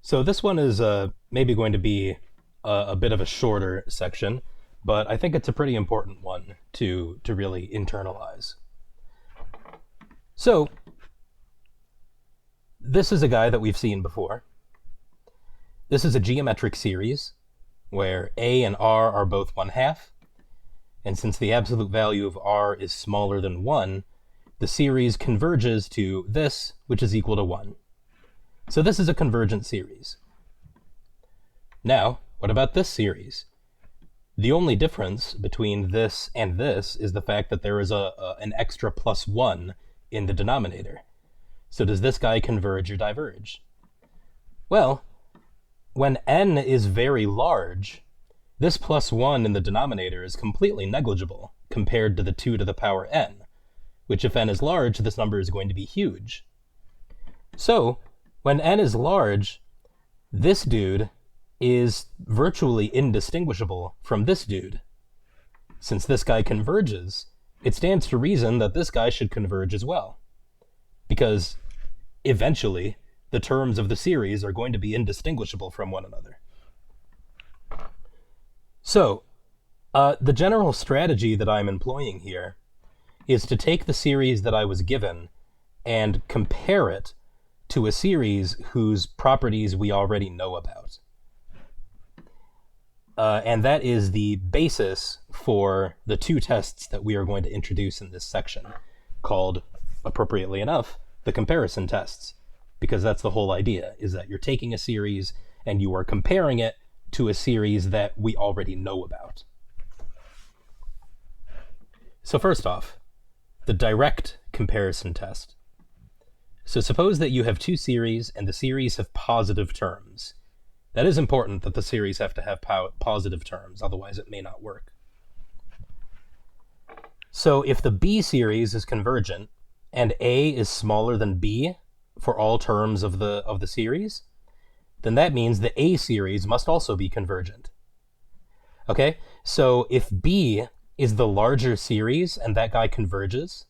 So this one is maybe going to be a bit of a shorter section, but I think it's a pretty important one to really internalize. So this is a guy that we've seen before. This is a geometric series where a and r are both 1/2, and since the absolute value of r is smaller than 1, the series converges to this, which is equal to 1. So this is a convergent series. Now, what about this series? The only difference between this and this is the fact that there is an extra plus 1 in the denominator. So does this guy converge or diverge? Well, when n is very large, this plus 1 in the denominator is completely negligible compared to the 2 to the power n, which if n is large, this number is going to be huge. So, when n is large, this dude is virtually indistinguishable from this dude. Since this guy converges, it stands to reason that this guy should converge as well. Because eventually, the terms of the series are going to be indistinguishable from one another. So, the general strategy that I'm employing here is to take the series that I was given and compare it to a series whose properties we already know about. And that is the basis for the two tests that we are going to introduce in this section, called, appropriately enough, the comparison tests, because that's the whole idea, is that you're taking a series and you are comparing it to a series that we already know about. So first off, the direct comparison test. So suppose that you have two series and the series have positive terms. That is important that the series have to have positive terms, otherwise it may not work. So if the B series is convergent and A is smaller than B for all terms of the series, then that means the A series must also be convergent. Okay, so if B is the larger series and that guy converges,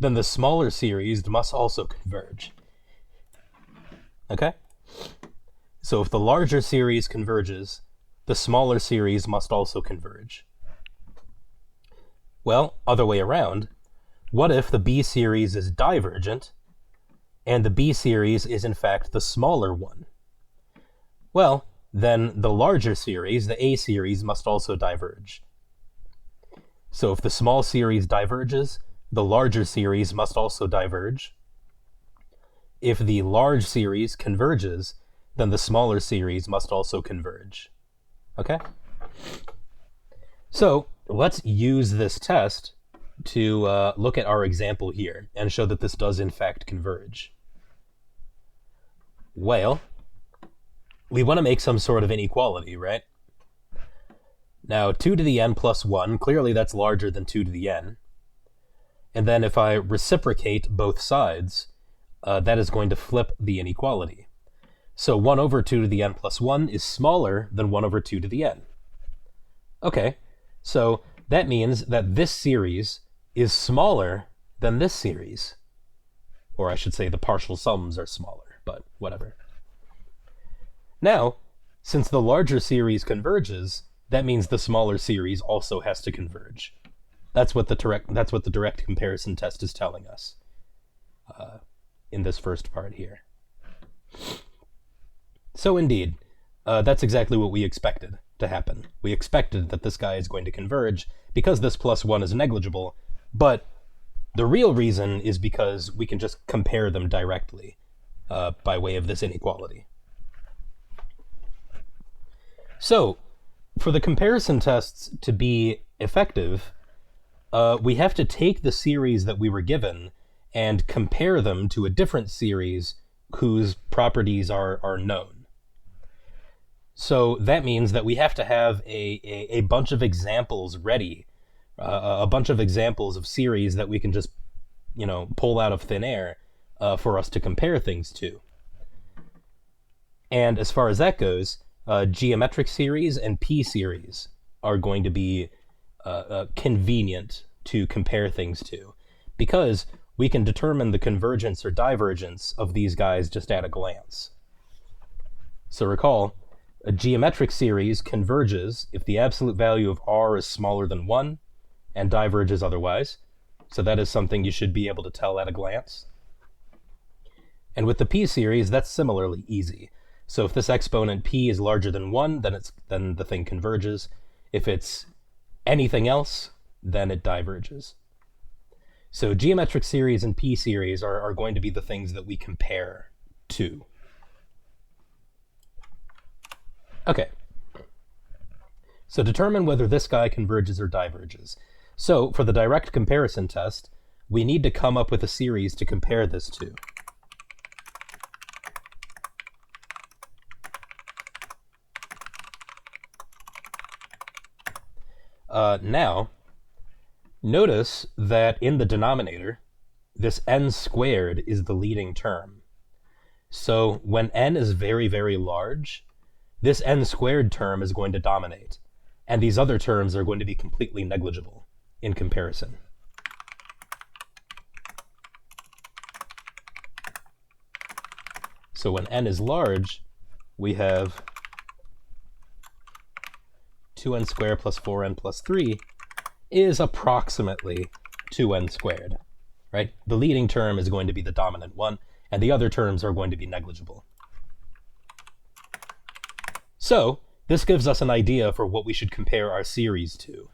then the smaller series must also converge. Okay? So if the larger series converges, the smaller series must also converge. Well, other way around, what if the B series is divergent and the B series is in fact the smaller one? Well, then the larger series, the A series, must also diverge. So if the small series diverges, the larger series must also diverge. If the large series converges, then the smaller series must also converge. Okay? So let's use this test to look at our example here and show that this does in fact converge. Well, we want to make some sort of inequality, right? Now, 2 to the n plus 1, clearly that's larger than 2 to the n. And then if I reciprocate both sides, that is going to flip the inequality. So 1 over 2 to the n plus 1 is smaller than 1 over 2 to the n. Okay, so that means that this series is smaller than this series. Or I should say the partial sums are smaller, but whatever. Now, since the larger series converges, that means the smaller series also has to converge. That's what the direct comparison test is telling us in this first part here. So indeed, that's exactly what we expected to happen. We expected that this guy is going to converge because this plus 1 is negligible, but the real reason is because we can just compare them directly by way of this inequality. So, for the comparison tests to be effective, we have to take the series that we were given and compare them to a different series whose properties are known. So that means that we have to have a bunch of examples ready, a bunch of examples of series that we can just, pull out of thin air for us to compare things to. And as far as that goes, geometric series and P series are going to be convenient to compare things to, because we can determine the convergence or divergence of these guys just at a glance. So recall, a geometric series converges if the absolute value of r is smaller than 1 and diverges otherwise. So that is something you should be able to tell at a glance. And with the p series, that's similarly easy. So if this exponent p is larger than 1, then the thing converges. If it's anything else, then it diverges. So geometric series and p series are going to be the things that we compare to. Okay. So determine whether this guy converges or diverges. So for the direct comparison test, we need to come up with a series to compare this to. Now, notice that in the denominator, this n squared is the leading term. So when n is very, very large, this n squared term is going to dominate, and these other terms are going to be completely negligible in comparison. So when n is large, we have 2n squared plus 4n plus 3 is approximately 2n squared, right? The leading term is going to be the dominant one, and the other terms are going to be negligible. So this gives us an idea for what we should compare our series to.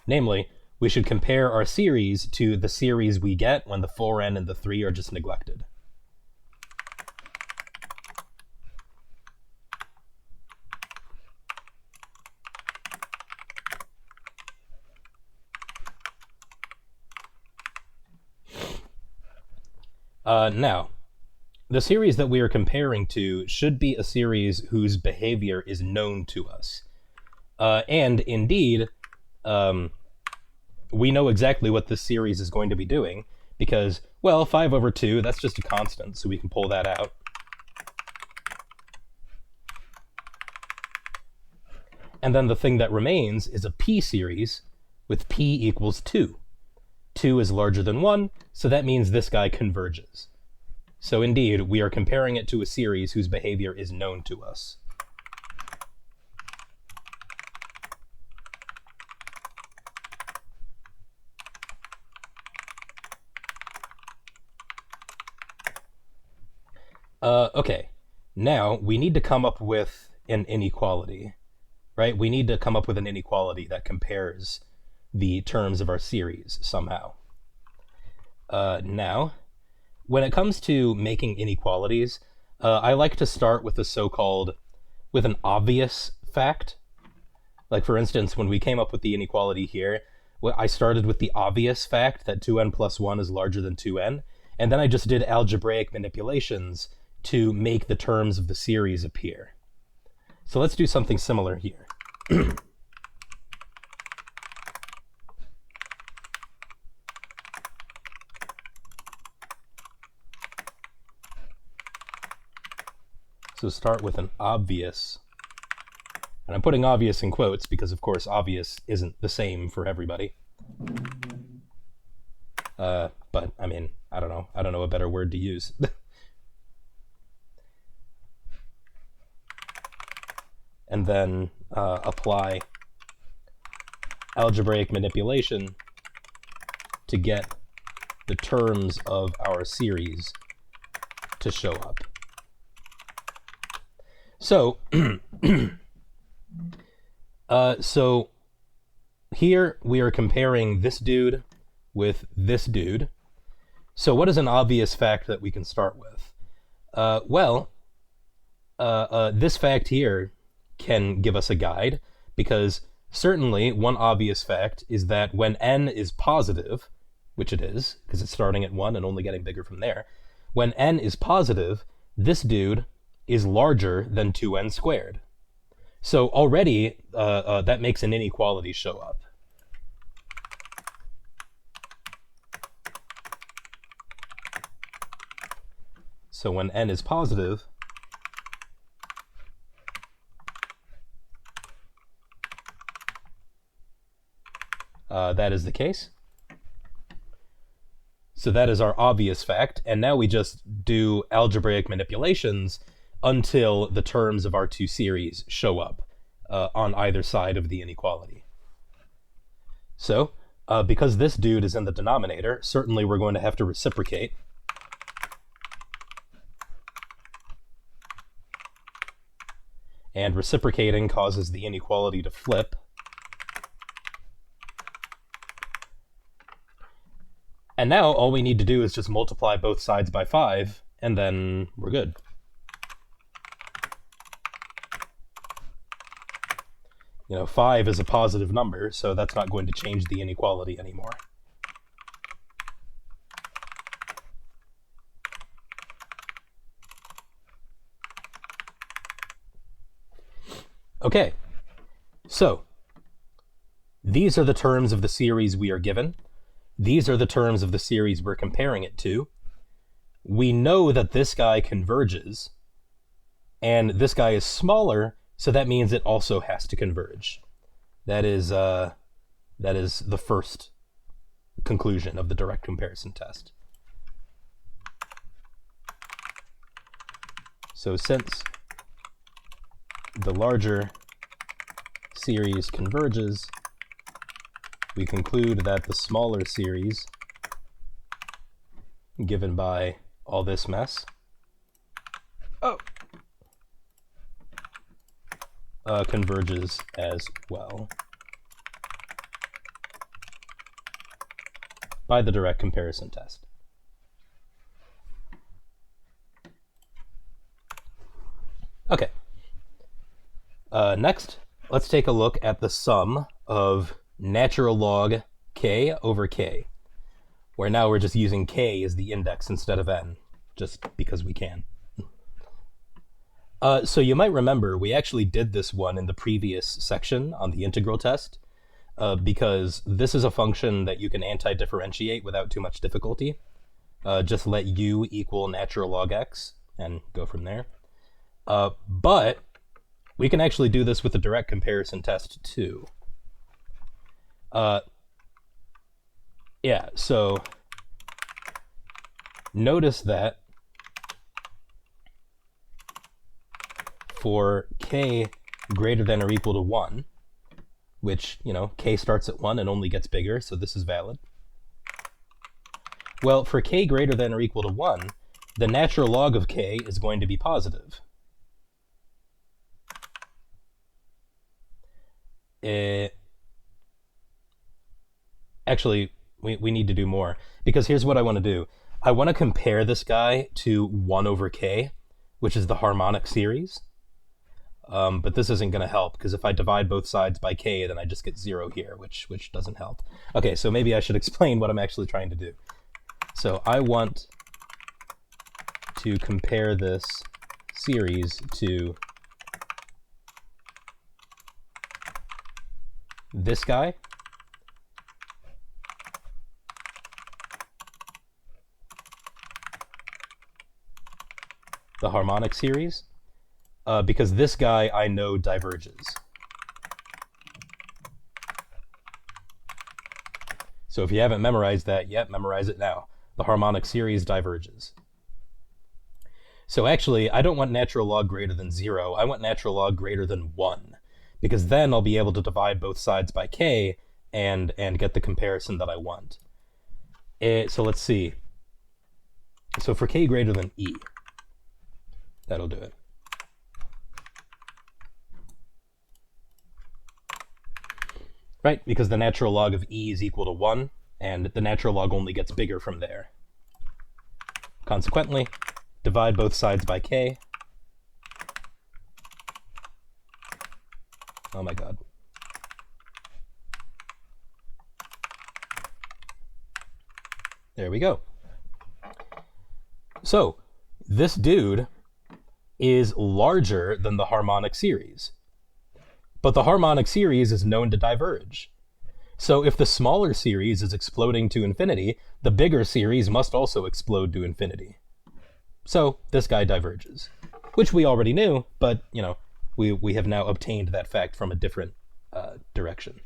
Namely, we should compare our series to the series we get when the 4n and the 3 are just neglected. Now, the series that we are comparing to should be a series whose behavior is known to us. And indeed, we know exactly what this series is going to be doing because, well, 5 over 2, that's just a constant, so we can pull that out. And then the thing that remains is a p series with p equals 2. 2 is larger than 1, so that means this guy converges. So indeed, we are comparing it to a series whose behavior is known to us. Okay, now we need to come up with an inequality, right? We need to come up with an inequality that compares the terms of our series somehow. Now, when it comes to making inequalities, I like to start with with an obvious fact. Like for instance, when we came up with the inequality here, I started with the obvious fact that 2n plus 1 is larger than 2n, and then I just did algebraic manipulations to make the terms of the series appear. So let's do something similar here. So start with an obvious, and I'm putting obvious in quotes because of course obvious isn't the same for everybody. But I mean, I don't know a better word to use. And then apply algebraic manipulation to get the terms of our series to show up. So, so here we are comparing this dude with this dude. So what is an obvious fact that we can start with? This fact here can give us a guide, because certainly one obvious fact is that when n is positive, which it is, because it's starting at 1 and only getting bigger from there, when n is positive, this dude is larger than 2n squared. So already that makes an inequality show up. So when n is positive, that is the case. So that is our obvious fact, and now we just do algebraic manipulations until the terms of our two series show up on either side of the inequality. So, because this dude is in the denominator, certainly we're going to have to reciprocate. And reciprocating causes the inequality to flip. And now all we need to do is just multiply both sides by 5, and then we're good. You know, 5 is a positive number, so that's not going to change the inequality anymore. Okay, so these are the terms of the series we are given. These are the terms of the series we're comparing it to. We know that this guy converges, and this guy is smaller, so that means it also has to converge. That is the first conclusion of the direct comparison test. So since the larger series converges, we conclude that the smaller series, given by all this mess, converges as well by the direct comparison test. Okay. Next, let's take a look at the sum of natural log k over k, where now we're just using k as the index instead of n, just because we can. So you might remember we actually did this one in the previous section on the integral test, because this is a function that you can anti-differentiate without too much difficulty. Just let u equal natural log x and go from there. But we can actually do this with the direct comparison test too. Yeah, so notice that for k greater than or equal to 1, which, you know, k starts at 1 and only gets bigger, so this is valid. Well, for k greater than or equal to 1, the natural log of k is going to be positive. Actually, we need to do more, because here's what I want to do. I want to compare this guy to 1 over k, which is the harmonic series. But this isn't going to help, because if I divide both sides by k, then I just get 0 here, which doesn't help. Okay, so maybe I should explain what I'm actually trying to do. So I want to compare this series to this guy, the harmonic series, because this guy I know diverges. So if you haven't memorized that yet, memorize it now. The harmonic series diverges. So actually, I don't want natural log greater than 0. I want natural log greater than 1, because then I'll be able to divide both sides by k and get the comparison that I want. So let's see. So for k greater than e, that'll do it. Right, because the natural log of e is equal to 1, and the natural log only gets bigger from there. Consequently, divide both sides by k. Oh my god. There we go. So, this dude is larger than the harmonic series. But the harmonic series is known to diverge. So if the smaller series is exploding to infinity, the bigger series must also explode to infinity. So this guy diverges, which we already knew, but, you know, we have now obtained that fact from a different direction.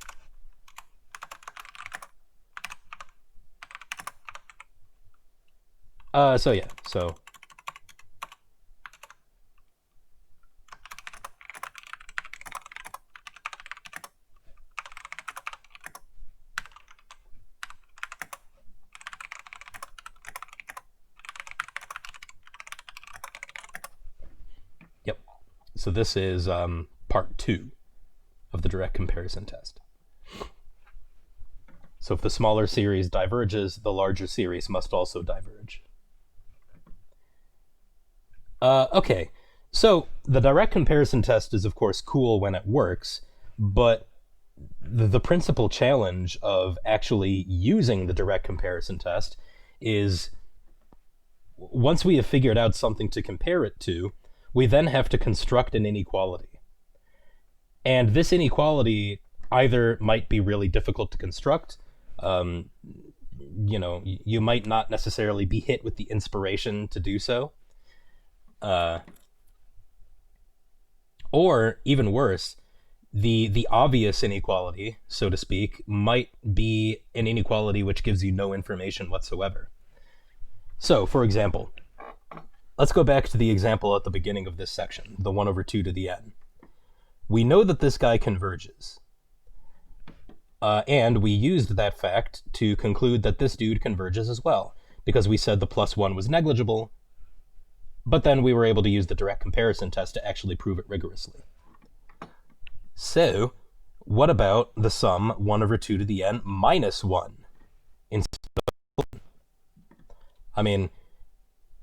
So yeah, so yep. So this is part 2 of the direct comparison test. So if the smaller series diverges, the larger series must also diverge. Okay, so the direct comparison test is of course cool when it works, but the principal challenge of actually using the direct comparison test is once we have figured out something to compare it to, we then have to construct an inequality. And this inequality either might be really difficult to construct, you might not necessarily be hit with the inspiration to do so, or even worse, the obvious inequality, so to speak, might be an inequality which gives you no information whatsoever. So, for example, let's go back to the example at the beginning of this section, the 1 over 2 to the n. We know that this guy converges. And we used that fact to conclude that this dude converges as well, because we said the plus 1 was negligible, but then we were able to use the direct comparison test to actually prove it rigorously. So, what about the sum 1 over 2 to the n minus 1? I mean,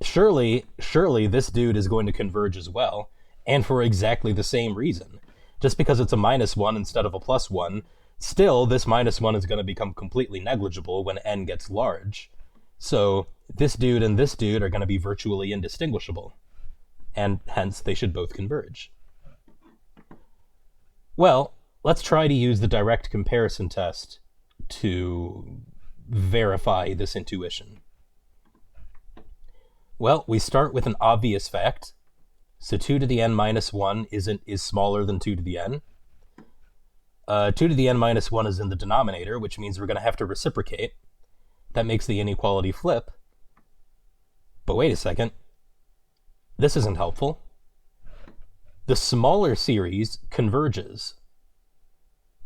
surely this dude is going to converge as well, and for exactly the same reason. Just because it's a minus 1 instead of a plus 1, still this minus 1 is going to become completely negligible when n gets large. So this dude and this dude are going to be virtually indistinguishable, and hence they should both converge. Well, let's try to use the direct comparison test to verify this intuition. Well, we start with an obvious fact. So 2 to the n minus 1 is smaller than 2 to the n. 2 to the n minus 1 is in the denominator, which means we're going to have to reciprocate. That makes the inequality flip. But wait a second. This isn't helpful. The smaller series converges.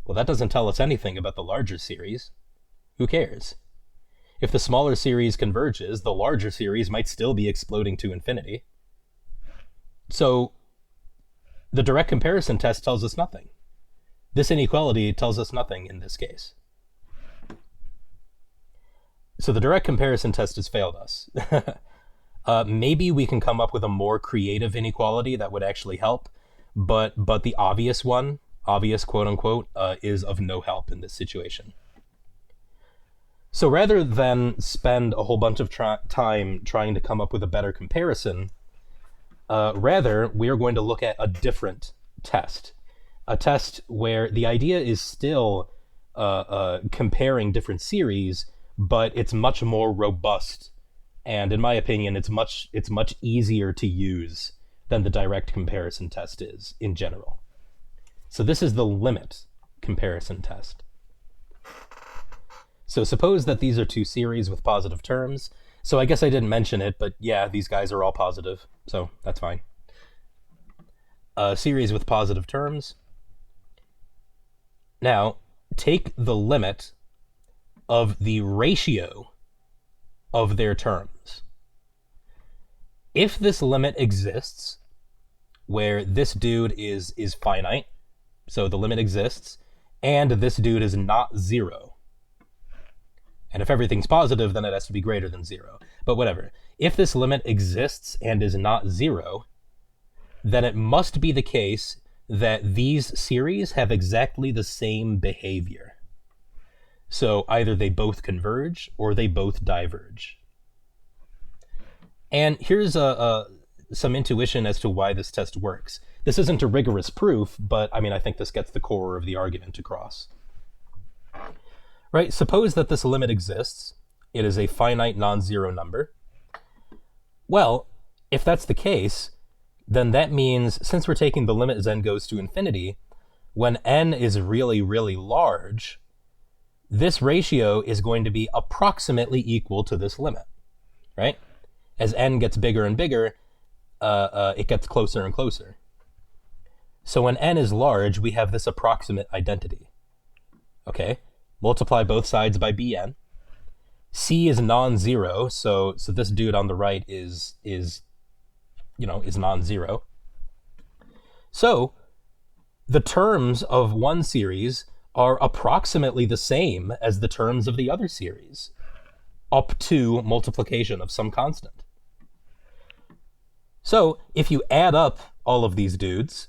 Well, that doesn't tell us anything about the larger series. Who cares? If the smaller series converges, the larger series might still be exploding to infinity. So the direct comparison test tells us nothing. This inequality tells us nothing in this case. So the direct comparison test has failed us. Maybe we can come up with a more creative inequality that would actually help, but the obvious one, obvious quote unquote, is of no help in this situation. So rather than spend a whole bunch of time trying to come up with a better comparison, rather we are going to look at a different test. A test where the idea is still comparing different series, but it's much more robust, and in my opinion, it's much easier to use than the direct comparison test is in general. So this is the limit comparison test. So suppose that these are two series with positive terms. So I guess I didn't mention it, but yeah, these guys are all positive, so that's fine. A series with positive terms. Now, take the limit of the ratio of their terms. If this limit exists, where this dude is finite, so the limit exists, and this dude is not 0, and if everything's positive, then it has to be greater than 0. But whatever. If this limit exists and is not 0, then it must be the case that these series have exactly the same behavior. So either they both converge or they both diverge. And here's some intuition as to why this test works. This isn't a rigorous proof, but I mean, I think this gets the core of the argument across. Right? Suppose that this limit exists. It is a finite non-zero number. Well, if that's the case, then that means, since we're taking the limit as n goes to infinity, when n is really, really large, this ratio is going to be approximately equal to this limit, right? As n gets bigger and bigger, it gets closer and closer. So when n is large, we have this approximate identity. Okay, multiply both sides by bn. C is non-zero, so this dude on the right is non-zero. So the terms of one series are approximately the same as the terms of the other series, up to multiplication of some constant. So if you add up all of these dudes,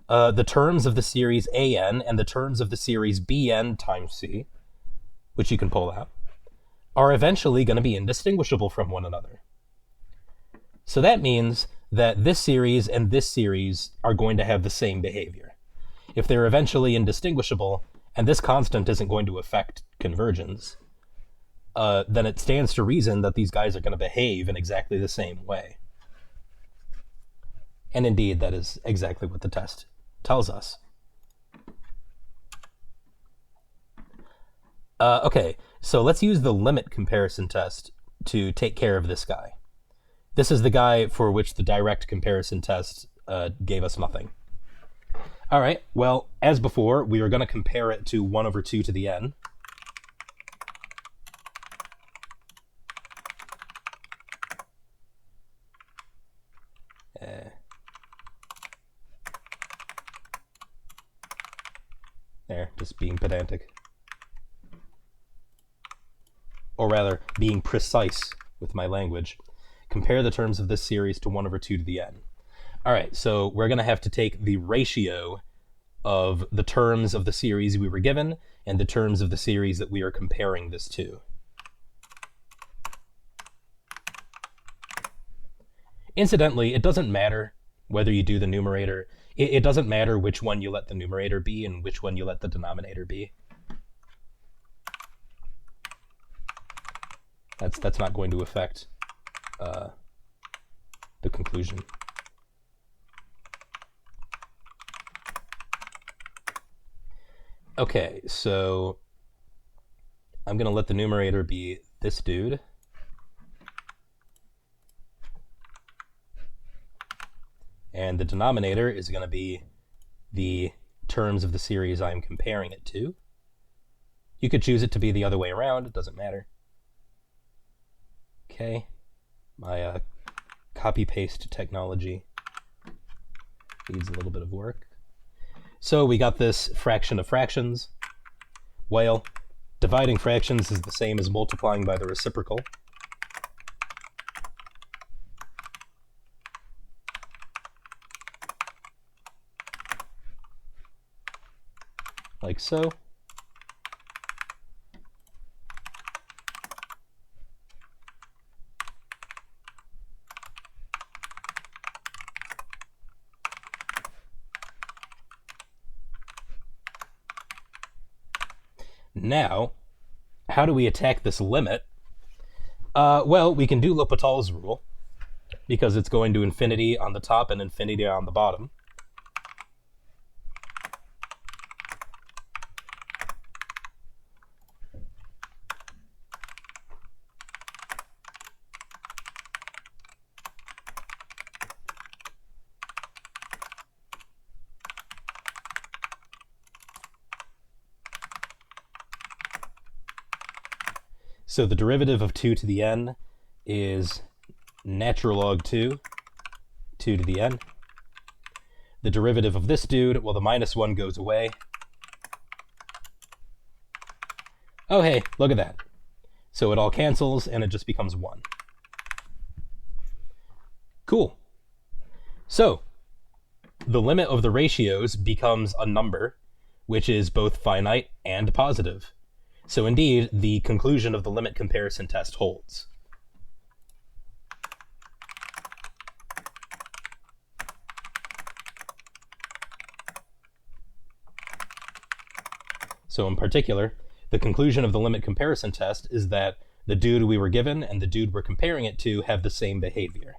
the terms of the series an and the terms of the series bn times c, which you can pull out, are eventually going to be indistinguishable from one another. So that means that this series and this series are going to have the same behavior. If they're eventually indistinguishable, and this constant isn't going to affect convergence, then it stands to reason that these guys are going to behave in exactly the same way. And indeed, that is exactly what the test tells us. Okay, so let's use the limit comparison test to take care of this guy. This is the guy for which the direct comparison test gave us nothing. All right, well, as before, we are going to compare it to 1 over 2 to the n. There, just being pedantic. Or rather, being precise with my language. Compare the terms of this series to 1 over 2 to the n. All right, so we're going to have to take the ratio of the terms of the series we were given and the terms of the series that we are comparing this to. Incidentally, it doesn't matter whether you do the numerator. It doesn't matter which one you let the numerator be and which one you let the denominator be. That's not going to affect the conclusion. Okay, so I'm going to let the numerator be this dude. And the denominator is going to be the terms of the series I'm comparing it to. You could choose it to be the other way around. It doesn't matter. Okay, my copy-paste technology needs a little bit of work. So we got this fraction of fractions. Well, dividing fractions is the same as multiplying by the reciprocal. Like so. Now, how do we attack this limit? Well, we can do L'Hopital's rule, because it's going to infinity on the top and infinity on the bottom. So the derivative of 2 to the n is natural log 2 to the n. The derivative of this dude, well, the minus 1 goes away. Oh, hey, look at that. So it all cancels, and it just becomes 1. Cool. So the limit of the ratios becomes a number, which is both finite and positive. So indeed, the conclusion of the limit comparison test holds. So in particular, the conclusion of the limit comparison test is that the dude we were given and the dude we're comparing it to have the same behavior.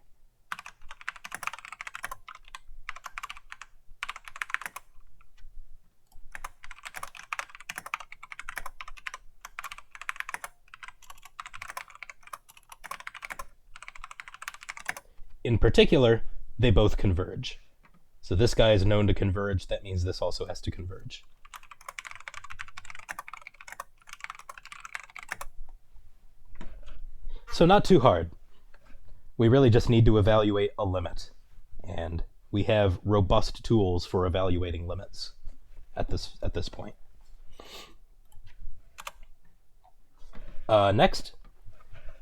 in particular, they both converge. So this guy is known to converge. That means this also has to converge. So not too hard. We really just need to evaluate a limit. And we have robust tools for evaluating limits at this point. Next,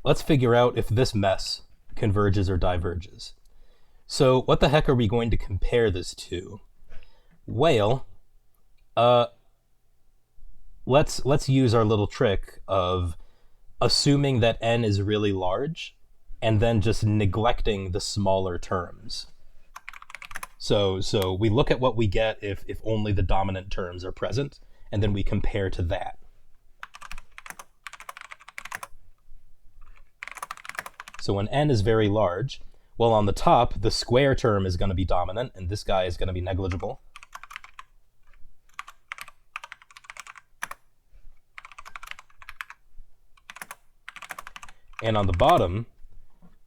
let's figure out if this mess converges or diverges. So what the heck are we going to compare this to? Well, let's use our little trick of assuming that n is really large and then just neglecting the smaller terms. So we look at what we get if only the dominant terms are present, and then we compare to that. So when n is very large, well, on the top, the square term is going to be dominant, and this guy is going to be negligible. And on the bottom,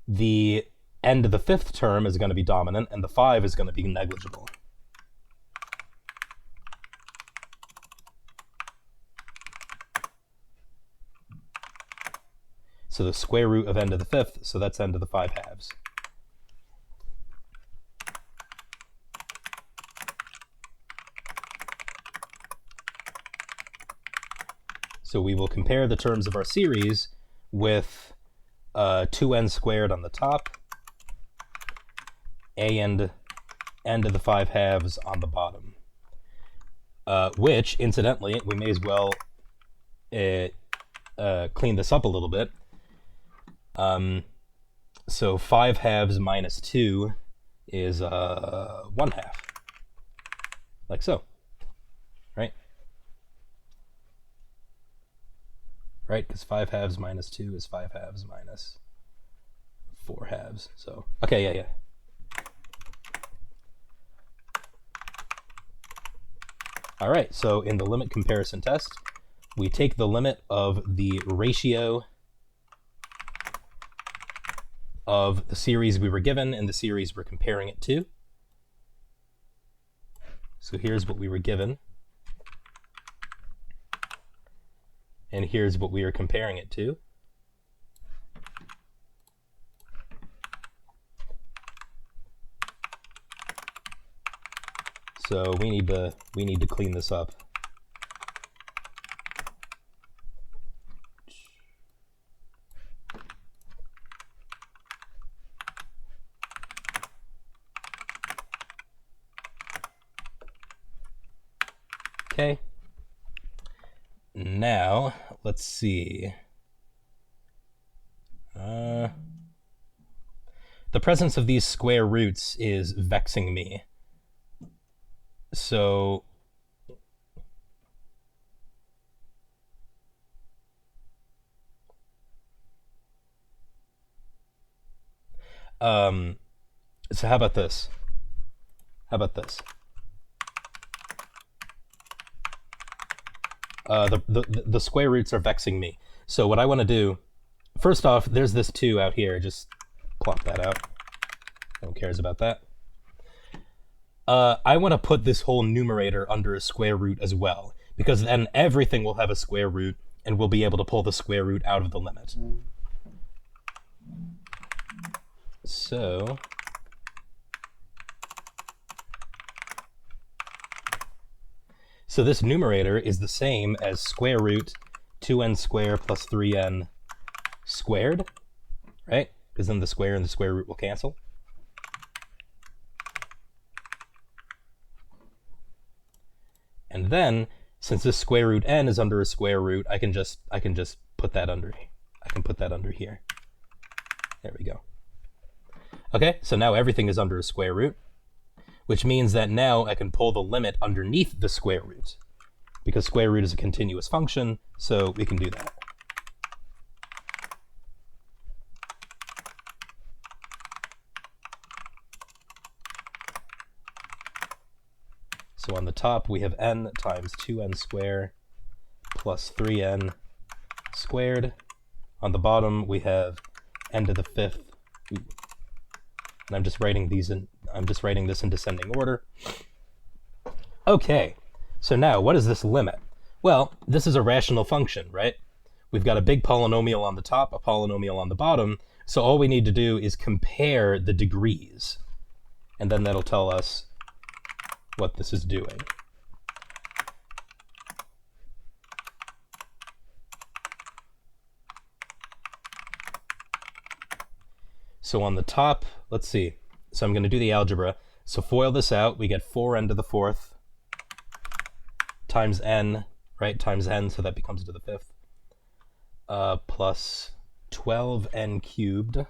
the n to the fifth term is going to be dominant, and the 5 is going to be negligible. So the square root of n to the fifth, so that's n to the 5 halves. So we will compare the terms of our series with 2n squared on the top, and n to the 5 halves on the bottom. Which, incidentally, we may as well clean this up a little bit. So 5 halves minus 2 is 1 half, like so, right? Right, because 5 halves minus 2 is 5 halves minus 4 halves. So, okay, yeah. All right, so in the limit comparison test, we take the limit of the ratio of the series we were given and the series we're comparing it to. So here's what we were given, and here's what we are comparing it to. So we need to clean this up. Okay. Now, let's see. The presence of these square roots is vexing me. So so how about this? The square roots are vexing me. So what I want to do, first off, there's this 2 out here. Just plop that out. No one cares about that. I want to put this whole numerator under a square root as well, because then everything will have a square root, and we'll be able to pull the square root out of the limit. So this numerator is the same as square root 2n squared plus 3n squared, right? Because then the square and the square root will cancel. And then, since this square root n is under a square root, I can just put that under. I can put that under here. There we go. Okay, so now everything is under a square root, which means that now I can pull the limit underneath the square root, because square root is a continuous function, so we can do that. So on the top, we have n times 2n squared plus 3n squared. On the bottom, we have n to the fifth And I'm just writing this in descending order. Okay, so now what is this limit? Well, this is a rational function, right? We've got a big polynomial on the top, a polynomial on the bottom, so all we need to do is compare the degrees, and then that'll tell us what this is doing. So on the top, let's see. So I'm going to do the algebra. So FOIL this out. We get 4n to the fourth times n, right? Times n, so that becomes to the fifth. Plus 12n cubed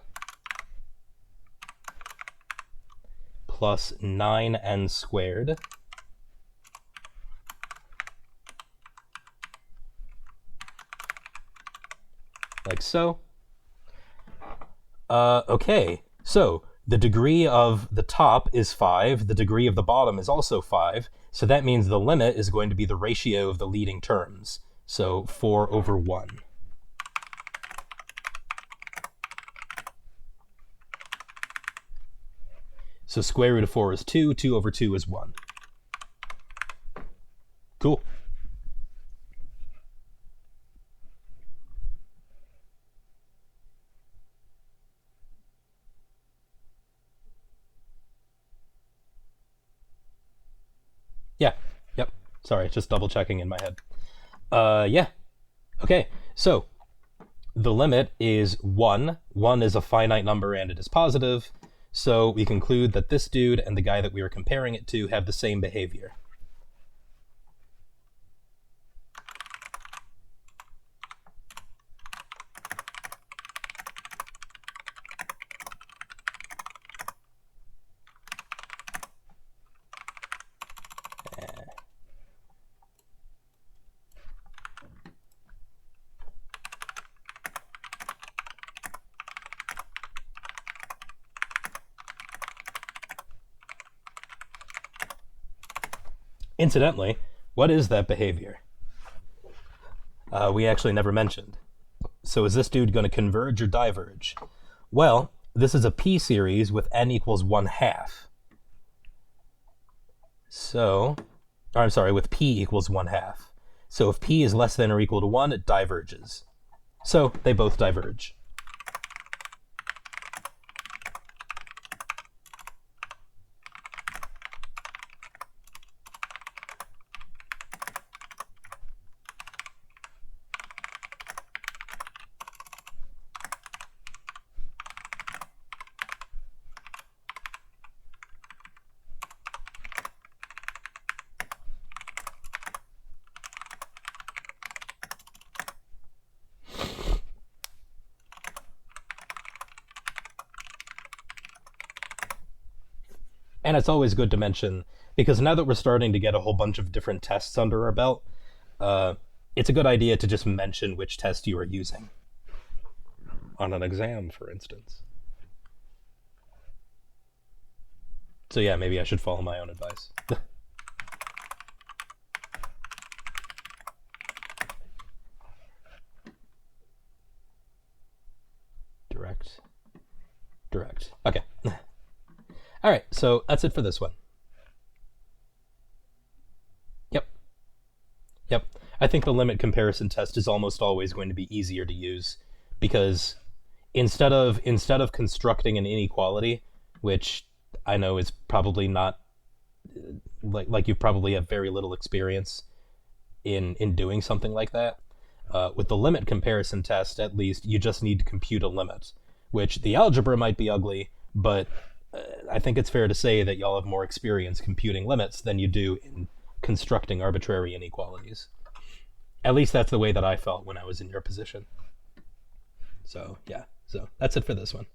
plus 9n squared like so. Okay, so the degree of the top is 5, the degree of the bottom is also 5, so that means the limit is going to be the ratio of the leading terms, so 4 over 1. So square root of 4 is 2, 2 over 2 is 1. Cool. Yeah, yep. Sorry, just double checking in my head. Yeah. Okay, so the limit is 1. 1 is a finite number and it is positive. So we conclude that this dude and the guy that we were comparing it to have the same behavior. Incidentally, what is that behavior? We actually never mentioned. So is this dude going to converge or diverge? Well, this is a p-series with n equals 1/2. So, or I'm sorry, with p equals 1/2. So if p is less than or equal to 1, it diverges. So they both diverge. And it's always good to mention, because now that we're starting to get a whole bunch of different tests under our belt, it's a good idea to just mention which test you are using. On an exam, for instance. So yeah, maybe I should follow my own advice. Direct. Okay. All right, so that's it for this one. Yep. I think the limit comparison test is almost always going to be easier to use, because instead of constructing an inequality, which I know is probably not like you probably have very little experience in doing something like that. With the limit comparison test, at least, you just need to compute a limit, which the algebra might be ugly, but I think it's fair to say that y'all have more experience computing limits than you do in constructing arbitrary inequalities. At least that's the way that I felt when I was in your position. So yeah, so that's it for this one.